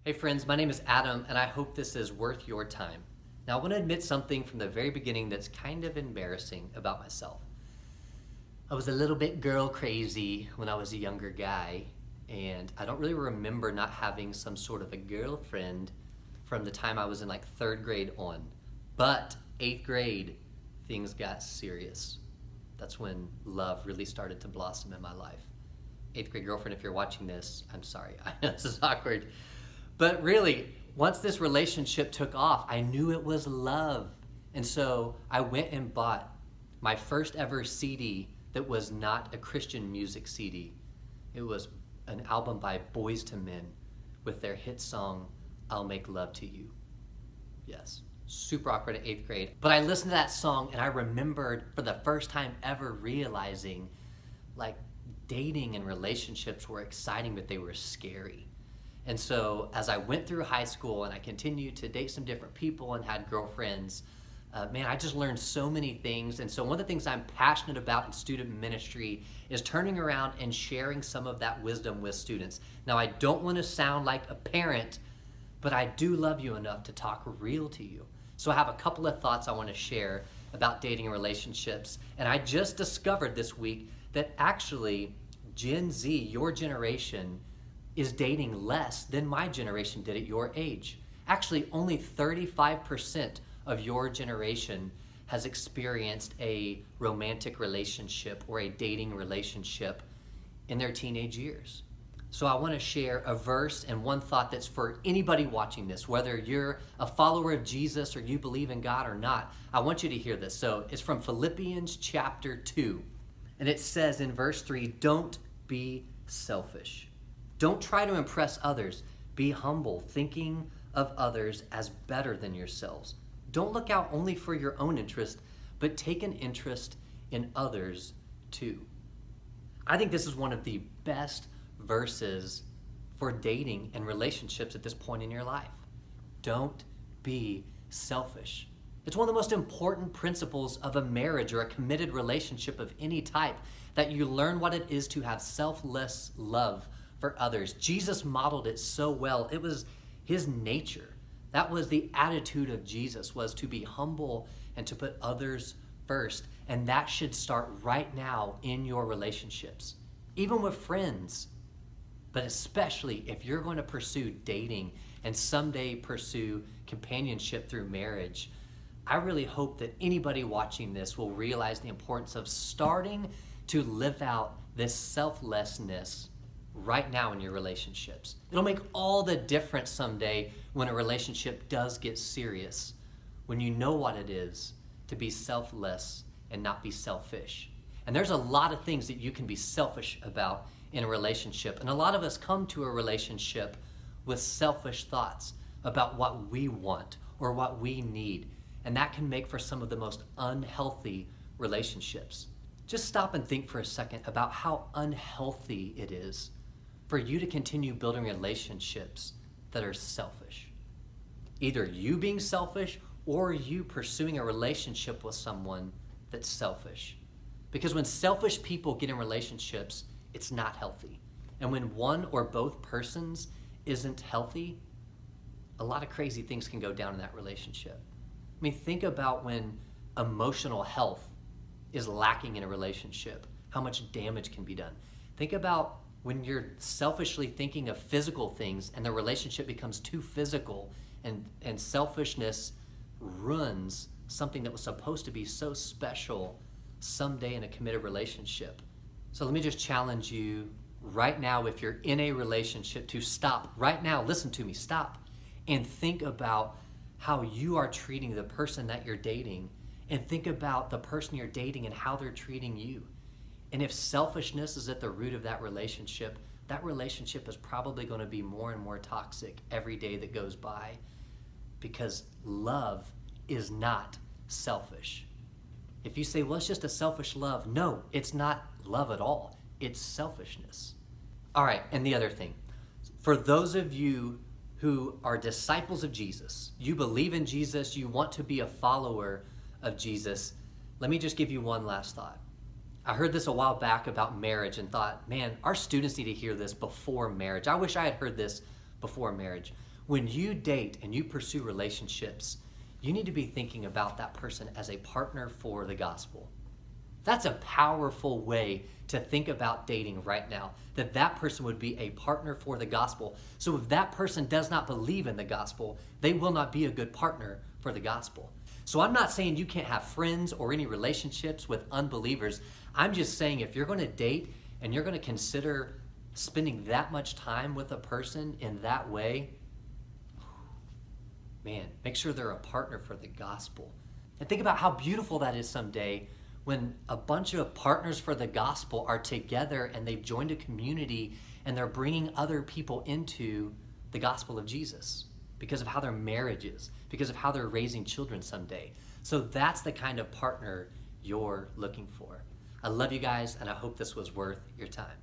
Hey friends, my name is Adam, and I hope this is worth your time. Now, I want to admit something from the very beginning that's kind of embarrassing about myself. I was a little bit girl crazy when I was a younger guy, and I don't really remember not having some sort of a girlfriend from the time I was in like third grade on. But eighth grade, things got serious. That's when love really started to blossom in my life. Eighth grade girlfriend, if you're watching this, I'm sorry. I know this is awkward. But really, once this relationship took off, I knew it was love. And so I went and bought my first ever CD that was not a Christian music CD. It was an album by Boyz II Men with their hit song, I'll Make Love to You. Yes, super awkward at eighth grade. But I listened to that song and I remembered for the first time ever realizing like dating and relationships were exciting, but they were scary. And so as I went through high school and I continued to date some different people and had girlfriends, I just learned so many things. And so one of the things I'm passionate about in student ministry is turning around and sharing some of that wisdom with students. Now, I don't want to sound like a parent, but I do love you enough to talk real to you. So I have a couple of thoughts I want to share about dating and relationships. And I just discovered this week that actually Gen Z, your generation, is dating less than my generation did at your age. Actually, only 35% of your generation has experienced a romantic relationship or a dating relationship in their teenage years. So I want to share a verse and one thought that's for anybody watching this, whether you're a follower of Jesus or you believe in God or not. I want you to hear this. So it's from Philippians chapter 2. And it says in verse 3, don't be selfish. Don't try to impress others. Be humble, thinking of others as better than yourselves. Don't look out only for your own interest, but take an interest in others too. I think this is one of the best verses for dating and relationships at this point in your life. Don't be selfish. It's one of the most important principles of a marriage or a committed relationship of any type, that you learn what it is to have selfless love for others. Jesus modeled it so well. It was his nature. That was the attitude of Jesus, was to be humble and to put others first. And that should start right now in your relationships, even with friends, but especially if you're going to pursue dating and someday pursue companionship through marriage. I really hope that anybody watching this will realize the importance of starting to live out this selflessness right now in your relationships. It'll make all the difference someday when a relationship does get serious, when you know what it is to be selfless and not be selfish. And there's a lot of things that you can be selfish about in a relationship. And a lot of us come to a relationship with selfish thoughts about what we want or what we need. And that can make for some of the most unhealthy relationships. Just stop and think for a second about how unhealthy it is for you to continue building relationships that are selfish. Either you being selfish or you pursuing a relationship with someone that's selfish. Because when selfish people get in relationships, it's not healthy. And when one or both persons isn't healthy, a lot of crazy things can go down in that relationship. I mean, think about when emotional health is lacking in a relationship, how much damage can be done. Think about when you're selfishly thinking of physical things and the relationship becomes too physical, and selfishness ruins something that was supposed to be so special someday in a committed relationship. So let me just challenge you right now, if you're in a relationship, to stop right now, listen to me, stop and think about how you are treating the person that you're dating, and think about the person you're dating and how they're treating you. And if selfishness is at the root of that relationship is probably going to be more and more toxic every day that goes by, because love is not selfish. If you say, well, it's just a selfish love, no, it's not love at all. It's selfishness. All right, and the other thing, for those of you who are disciples of Jesus, you believe in Jesus, you want to be a follower of Jesus, let me just give you one last thought. I heard this a while back about marriage and thought, man, our students need to hear this before marriage. I wish I had heard this before marriage. When you date and you pursue relationships, you need to be thinking about that person as a partner for the gospel. That's a powerful way to think about dating right now, that that person would be a partner for the gospel. So if that person does not believe in the gospel, they will not be a good partner for the gospel. So I'm not saying you can't have friends or any relationships with unbelievers. I'm just saying if you're going to date and you're going to consider spending that much time with a person in that way, man, make sure they're a partner for the gospel. And think about how beautiful that is someday when a bunch of partners for the gospel are together and they've joined a community and they're bringing other people into the gospel of Jesus because of how their marriage is, because of how they're raising children someday. So that's the kind of partner you're looking for. I love you guys, and I hope this was worth your time.